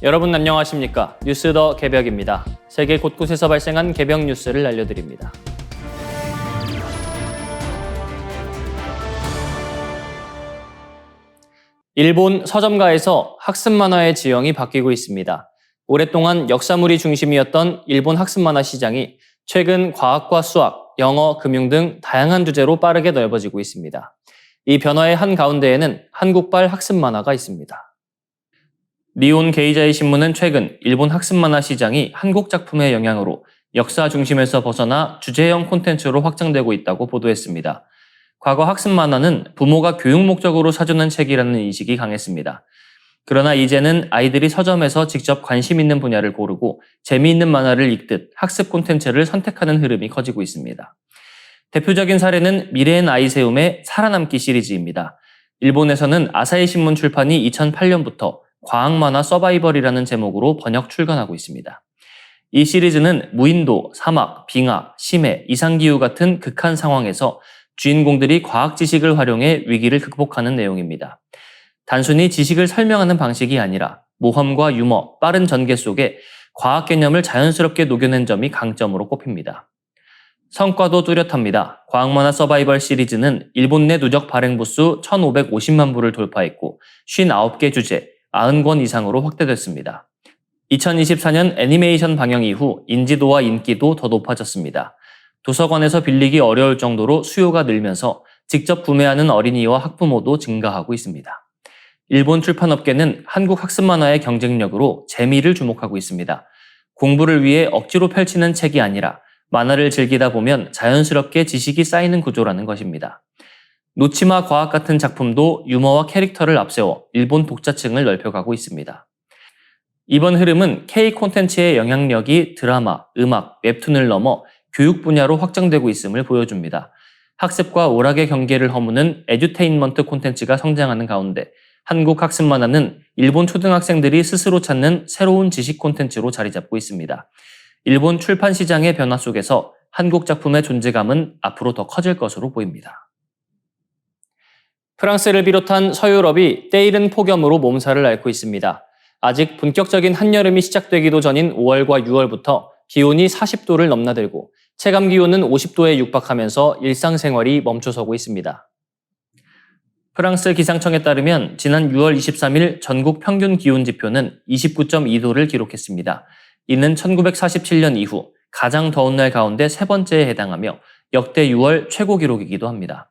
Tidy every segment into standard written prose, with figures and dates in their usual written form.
여러분 안녕하십니까? 뉴스 더 개벽입니다. 세계 곳곳에서 발생한 개벽 뉴스를 알려드립니다. 일본 서점가에서 학습 만화의 지형이 바뀌고 있습니다. 오랫동안 역사물이 중심이었던 일본 학습 만화 시장이 최근 과학과 수학, 영어, 금융 등 다양한 주제로 빠르게 넓어지고 있습니다. 이 변화의 한가운데에는 한국발 학습 만화가 있습니다. 니온 게이자이 신문은 최근 일본 학습 만화 시장이 한국 작품의 영향으로 역사 중심에서 벗어나 주제형 콘텐츠로 확장되고 있다고 보도했습니다. 과거 학습 만화는 부모가 교육 목적으로 사주는 책이라는 인식이 강했습니다. 그러나 이제는 아이들이 서점에서 직접 관심 있는 분야를 고르고 재미있는 만화를 읽듯 학습 콘텐츠를 선택하는 흐름이 커지고 있습니다. 대표적인 사례는 미래엔 아이세움의 살아남기 시리즈입니다. 일본에서는 아사히 신문 출판이 2008년부터 과학 만화 서바이벌이라는 제목으로 번역 출간하고 있습니다. 이 시리즈는 무인도, 사막, 빙하, 심해, 이상기후 같은 극한 상황에서 주인공들이 과학 지식을 활용해 위기를 극복하는 내용입니다. 단순히 지식을 설명하는 방식이 아니라 모험과 유머, 빠른 전개 속에 과학 개념을 자연스럽게 녹여낸 점이 강점으로 꼽힙니다. 성과도 뚜렷합니다. 과학만화 서바이벌 시리즈는 일본 내 누적 발행 부수 1,550만 부를 돌파했고 59개 주제, 90권 이상으로 확대됐습니다. 2024년 애니메이션 방영 이후 인지도와 인기도 더 높아졌습니다. 도서관에서 빌리기 어려울 정도로 수요가 늘면서 직접 구매하는 어린이와 학부모도 증가하고 있습니다. 일본 출판업계는 한국 학습 만화의 경쟁력으로 재미를 주목하고 있습니다. 공부를 위해 억지로 펼치는 책이 아니라 만화를 즐기다 보면 자연스럽게 지식이 쌓이는 구조라는 것입니다. 노치마 과학 같은 작품도 유머와 캐릭터를 앞세워 일본 독자층을 넓혀가고 있습니다. 이번 흐름은 K 콘텐츠의 영향력이 드라마, 음악, 웹툰을 넘어 교육 분야로 확장되고 있음을 보여줍니다. 학습과 오락의 경계를 허무는 에듀테인먼트 콘텐츠가 성장하는 가운데 한국 학습 만화는 일본 초등학생들이 스스로 찾는 새로운 지식 콘텐츠로 자리 잡고 있습니다. 일본 출판 시장의 변화 속에서 한국 작품의 존재감은 앞으로 더 커질 것으로 보입니다. 프랑스를 비롯한 서유럽이 때이른 폭염으로 몸살을 앓고 있습니다. 아직 본격적인 한여름이 시작되기도 전인 5월과 6월부터 기온이 40도를 넘나들고 체감 기온은 50도에 육박하면서 일상생활이 멈춰서고 있습니다. 프랑스 기상청에 따르면 지난 6월 23일 전국 평균 기온 지표는 29.2도를 기록했습니다. 이는 1947년 이후 가장 더운 날 가운데 세 번째에 해당하며 역대 6월 최고 기록이기도 합니다.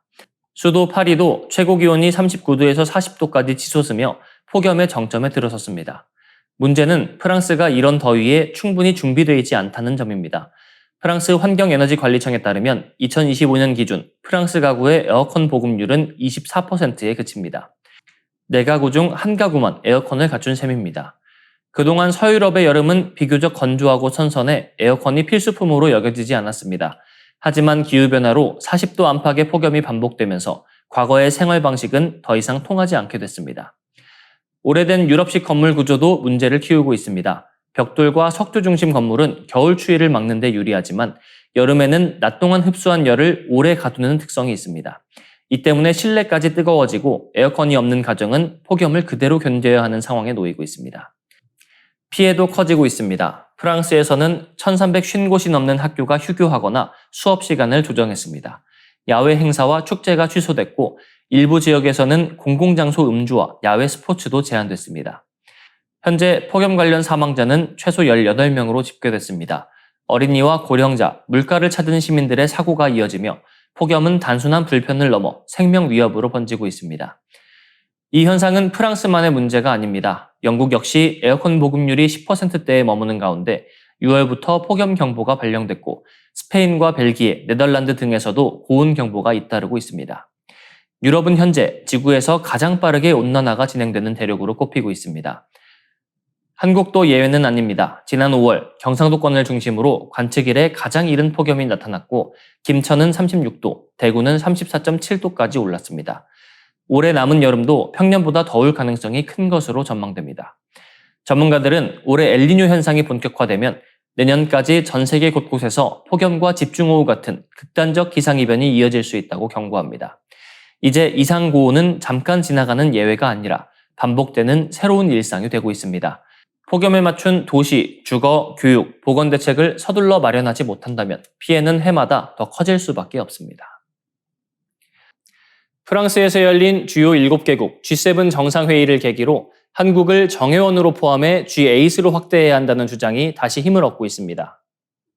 수도 파리도 최고 기온이 39도에서 40도까지 치솟으며 폭염의 정점에 들어섰습니다. 문제는 프랑스가 이런 더위에 충분히 준비되어 있지 않다는 점입니다. 프랑스 환경에너지관리청에 따르면 2025년 기준 프랑스 가구의 에어컨 보급률은 24%에 그칩니다. 4가구 중 1가구만 에어컨을 갖춘 셈입니다. 그동안 서유럽의 여름은 비교적 건조하고 선선해 에어컨이 필수품으로 여겨지지 않았습니다. 하지만 기후변화로 40도 안팎의 폭염이 반복되면서 과거의 생활 방식은 더 이상 통하지 않게 됐습니다. 오래된 유럽식 건물 구조도 문제를 키우고 있습니다. 벽돌과 석조 중심 건물은 겨울 추위를 막는 데 유리하지만 여름에는 낮 동안 흡수한 열을 오래 가두는 특성이 있습니다. 이 때문에 실내까지 뜨거워지고 에어컨이 없는 가정은 폭염을 그대로 견뎌야 하는 상황에 놓이고 있습니다. 피해도 커지고 있습니다. 프랑스에서는 1,350곳이 넘는 학교가 휴교하거나 수업 시간을 조정했습니다. 야외 행사와 축제가 취소됐고 일부 지역에서는 공공장소 음주와 야외 스포츠도 제한됐습니다. 현재 폭염 관련 사망자는 최소 18명으로 집계됐습니다. 어린이와 고령자, 물가를 찾은 시민들의 사고가 이어지며 폭염은 단순한 불편을 넘어 생명 위협으로 번지고 있습니다. 이 현상은 프랑스만의 문제가 아닙니다. 영국 역시 에어컨 보급률이 10%대에 머무는 가운데 6월부터 폭염 경보가 발령됐고 스페인과 벨기에, 네덜란드 등에서도 고온 경보가 잇따르고 있습니다. 유럽은 현재 지구에서 가장 빠르게 온난화가 진행되는 대륙으로 꼽히고 있습니다. 한국도 예외는 아닙니다. 지난 5월 경상도권을 중심으로 관측 이래 가장 이른 폭염이 나타났고 김천은 36도, 대구는 34.7도까지 올랐습니다. 올해 남은 여름도 평년보다 더울 가능성이 큰 것으로 전망됩니다. 전문가들은 올해 엘니뇨 현상이 본격화되면 내년까지 전 세계 곳곳에서 폭염과 집중호우 같은 극단적 기상이변이 이어질 수 있다고 경고합니다. 이제 이상고온은 잠깐 지나가는 예외가 아니라 반복되는 새로운 일상이 되고 있습니다. 폭염에 맞춘 도시, 주거, 교육, 보건 대책을 서둘러 마련하지 못한다면 피해는 해마다 더 커질 수밖에 없습니다. 프랑스에서 열린 주요 7개국 G7 정상회의를 계기로 한국을 정회원으로 포함해 G8으로 확대해야 한다는 주장이 다시 힘을 얻고 있습니다.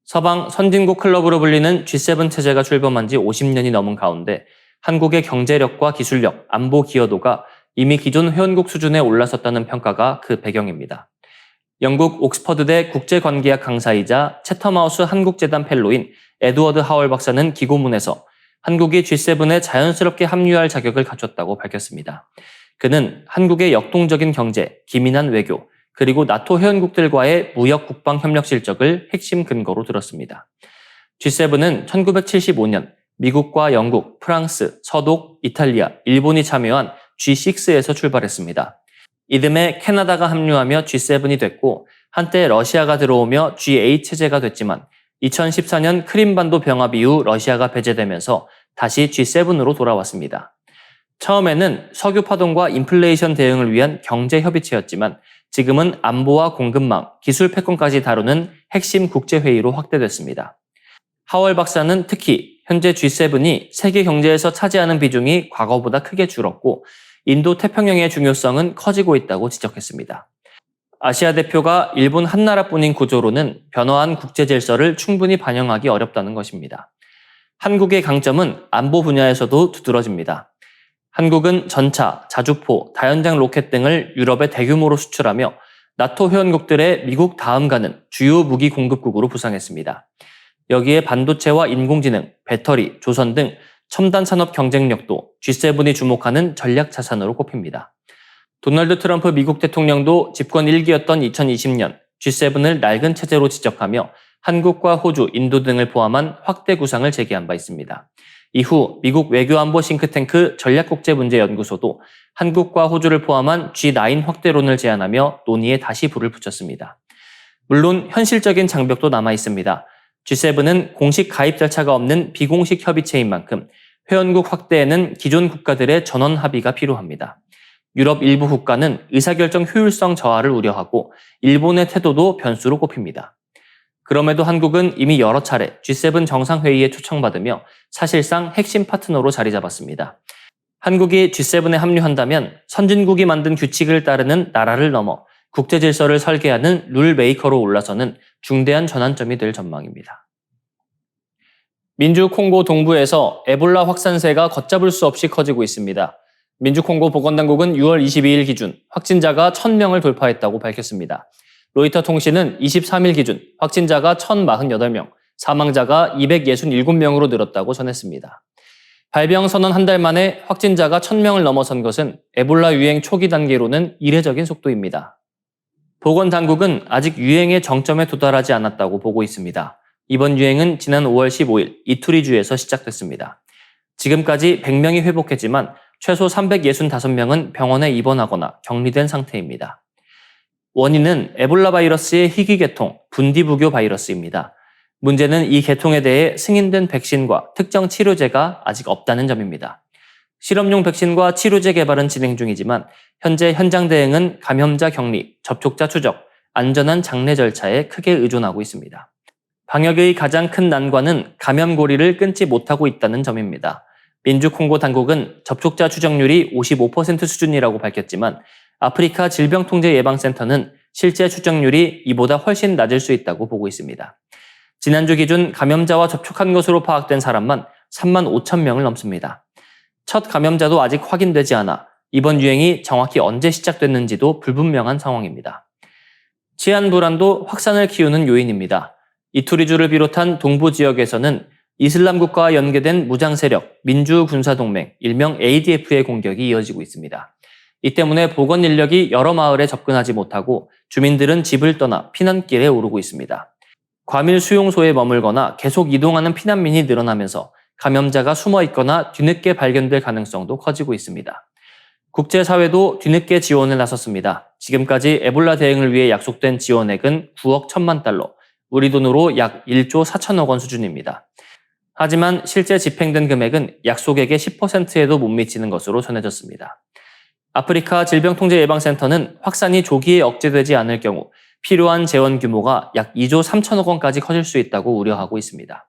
서방 선진국 클럽으로 불리는 G7 체제가 출범한 지 50년이 넘은 가운데 한국의 경제력과 기술력, 안보 기여도가 이미 기존 회원국 수준에 올라섰다는 평가가 그 배경입니다. 영국 옥스퍼드대 국제관계학 강사이자 채텀하우스 한국재단 펠로인 에드워드 하월 박사는 기고문에서 한국이 G7에 자연스럽게 합류할 자격을 갖췄다고 밝혔습니다. 그는 한국의 역동적인 경제, 기민한 외교, 그리고 나토 회원국들과의 무역 국방 협력 실적을 핵심 근거로 들었습니다. G7은 1975년 미국과 영국, 프랑스, 서독, 이탈리아, 일본이 참여한 G6에서 출발했습니다. 이듬해 캐나다가 합류하며 G7이 됐고 한때 러시아가 들어오며 G8 체제가 됐지만 2014년 크림반도 병합 이후 러시아가 배제되면서 다시 G7으로 돌아왔습니다. 처음에는 석유 파동과 인플레이션 대응을 위한 경제협의체였지만 지금은 안보와 공급망, 기술 패권까지 다루는 핵심 국제회의로 확대됐습니다. 하월 박사는 특히 현재 G7이 세계 경제에서 차지하는 비중이 과거보다 크게 줄었고 인도 태평양의 중요성은 커지고 있다고 지적했습니다. 아시아 대표가 일본 한 나라뿐인 구조로는 변화한 국제 질서를 충분히 반영하기 어렵다는 것입니다. 한국의 강점은 안보 분야에서도 두드러집니다. 한국은 전차, 자주포, 다연장 로켓 등을 유럽에 대규모로 수출하며 나토 회원국들의 미국 다음 가는 주요 무기 공급국으로 부상했습니다. 여기에 반도체와 인공지능, 배터리, 조선 등 첨단 산업 경쟁력도 G7이 주목하는 전략 자산으로 꼽힙니다. 도널드 트럼프 미국 대통령도 집권 1기였던 2020년 G7을 낡은 체제로 지적하며 한국과 호주, 인도 등을 포함한 확대 구상을 제기한 바 있습니다. 이후 미국 외교안보 싱크탱크 전략국제문제연구소도 한국과 호주를 포함한 G9 확대론을 제안하며 논의에 다시 불을 붙였습니다. 물론 현실적인 장벽도 남아 있습니다. G7은 공식 가입 절차가 없는 비공식 협의체인 만큼 회원국 확대에는 기존 국가들의 전원 합의가 필요합니다. 유럽 일부 국가는 의사결정 효율성 저하를 우려하고 일본의 태도도 변수로 꼽힙니다. 그럼에도 한국은 이미 여러 차례 G7 정상회의에 초청받으며 사실상 핵심 파트너로 자리 잡았습니다. 한국이 G7에 합류한다면 선진국이 만든 규칙을 따르는 나라를 넘어 국제 질서를 설계하는 룰 메이커로 올라서는 중대한 전환점이 될 전망입니다. 민주 콩고 동부에서 에볼라 확산세가 걷잡을 수 없이 커지고 있습니다. 민주 콩고 보건당국은 6월 22일 기준 확진자가 1,000명을 돌파했다고 밝혔습니다. 로이터 통신은 23일 기준 확진자가 1,048명, 사망자가 267명으로 늘었다고 전했습니다. 발병 선언 한 달 만에 확진자가 1,000명을 넘어선 것은 에볼라 유행 초기 단계로는 이례적인 속도입니다. 보건당국은 아직 유행의 정점에 도달하지 않았다고 보고 있습니다. 이번 유행은 지난 5월 15일 이투리주에서 시작됐습니다. 지금까지 100명이 회복했지만 최소 365명은 병원에 입원하거나 격리된 상태입니다. 원인은 에볼라 바이러스의 희귀 계통, 분디부교 바이러스입니다. 문제는 이 계통에 대해 승인된 백신과 특정 치료제가 아직 없다는 점입니다. 실험용 백신과 치료제 개발은 진행 중이지만 현재 현장 대응은 감염자 격리, 접촉자 추적, 안전한 장례 절차에 크게 의존하고 있습니다. 방역의 가장 큰 난관은 감염 고리를 끊지 못하고 있다는 점입니다. 민주 콩고 당국은 접촉자 추적률이 55% 수준이라고 밝혔지만 아프리카 질병통제예방센터는 실제 추적률이 이보다 훨씬 낮을 수 있다고 보고 있습니다. 지난주 기준 감염자와 접촉한 것으로 파악된 사람만 3만 5천 명을 넘습니다. 첫 감염자도 아직 확인되지 않아 이번 유행이 정확히 언제 시작됐는지도 불분명한 상황입니다. 치안 불안도 확산을 키우는 요인입니다. 이투리주를 비롯한 동부 지역에서는 이슬람 국가와 연계된 무장 세력, 민주군사동맹, 일명 ADF의 공격이 이어지고 있습니다. 이 때문에 보건 인력이 여러 마을에 접근하지 못하고 주민들은 집을 떠나 피난길에 오르고 있습니다. 과밀 수용소에 머물거나 계속 이동하는 피난민이 늘어나면서 감염자가 숨어 있거나 뒤늦게 발견될 가능성도 커지고 있습니다. 국제사회도 뒤늦게 지원을 나섰습니다. 지금까지 에볼라 대응을 위해 약속된 지원액은 9억 1천만 달러, 우리 돈으로 약 1조 4천억 원 수준입니다. 하지만 실제 집행된 금액은 약속액의 10%에도 못 미치는 것으로 전해졌습니다. 아프리카 질병통제예방센터는 확산이 조기에 억제되지 않을 경우 필요한 재원 규모가 약 2조 3천억 원까지 커질 수 있다고 우려하고 있습니다.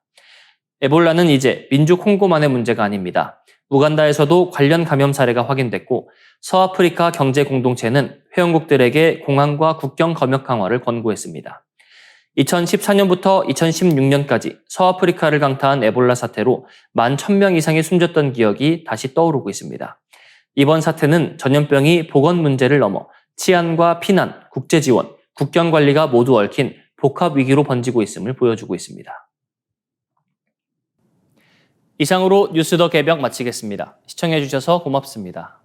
에볼라는 이제 민족 홍보만의 문제가 아닙니다. 우간다에서도 관련 감염 사례가 확인됐고 서아프리카 경제공동체는 회원국들에게 공항과 국경 검역 강화를 권고했습니다. 2014년부터 2016년까지 서아프리카를 강타한 에볼라 사태로 11,000명 이상이 숨졌던 기억이 다시 떠오르고 있습니다. 이번 사태는 전염병이 보건 문제를 넘어 치안과 피난, 국제 지원, 국경 관리가 모두 얽힌 복합 위기로 번지고 있음을 보여주고 있습니다. 이상으로 뉴스 더 개벽 마치겠습니다. 시청해주셔서 고맙습니다.